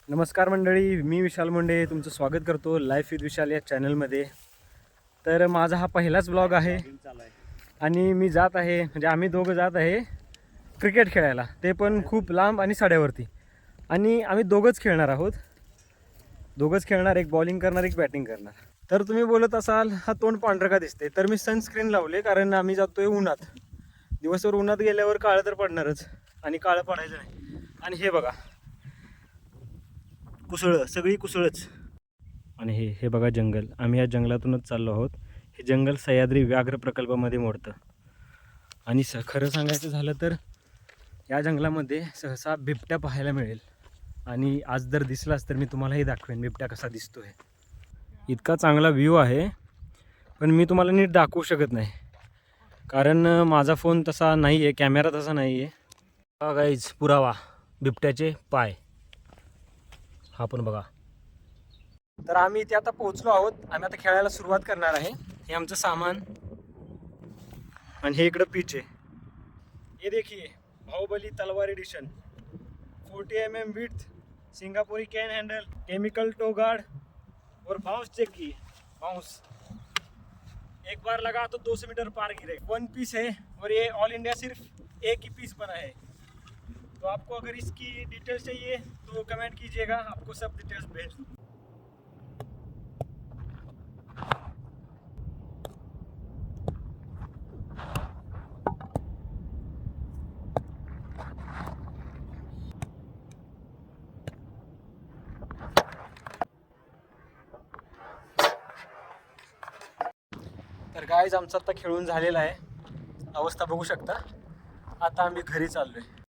नमस्कार मंडळी, मी विशाल मुंडे तुमचं स्वागत करतो लाईफ विथ विशाल या चॅनलमध्ये. तर माझा हा पहिलाच ब्लॉग आहे आणि मी जात आहे, म्हणजे आम्ही दोघं जात आहे क्रिकेट खेळायला, ते पण खूप लांब आणि साड्यावरती. आणि आम्ही दोघंच खेळणार आहोत, एक बॉलिंग करणार, एक बॅटिंग करणार. तर तुम्ही बोलत असाल हा तोंड पांढरं का दिसते, तर मी सनस्क्रीन लावले, कारण आम्ही जातोय उन्हात. दिवसभर उन्हात गेल्यावर काळं तर पडणारच आणि काळं पडायचं नाही. आणि हे बघा कुसळं, सगळी कुसळच. आणि हे बघा जंगल, आम्ही या जंगलातूनच चाललो आहोत. हे जंगल सह्याद्री व्याघ्र प्रकल्पामध्ये मोडतं. आणि खरं सांगायचं झालं तर या जंगलामध्ये सहसा बिबट्या पाहायला मिळेल. आणि आज जर दिसलाच तर मी तुम्हालाही दाखवेन बिबट्या कसा दिसतोय. इतका चांगला व्ह्यू आहे, पण मी तुम्हाला नीट दाखवू शकत नाही, कारण माझा फोन तसा नाही आहे, कॅमेरा तसा नाही आहे. गाईज, पुरावा बिबट्याचे पाय हा पण बघा. तर आम्ही इथे आता पोहोचलो आहोत. आम्ही आता खेळायला सुरुवात करणार आहे. हे आमचं सामान आणि हे इकडं पिच आहे. ये देखिए, बाहुबली तलवार एडिशन, 40 mm विड्थ, सिंगापुरी cane handle, chemical toe guard और बाउंस चेक की बाउंस। एक बार लगा तो 200 मीटर पार गिरे। 1 पीस है और ये ऑल इंडिया सिर्फ एक ही पीस बना है। तो आपको अगर इसकी डिटेल्स चाहिए तो कमेंट कीजिएगा, आपको सब डिटेल्स भेज दूँ। तर गाईज, आमचं आता खेळून झालेलं आहे, अवस्था बघू शकता. आता आम्ही घरी चाललोय.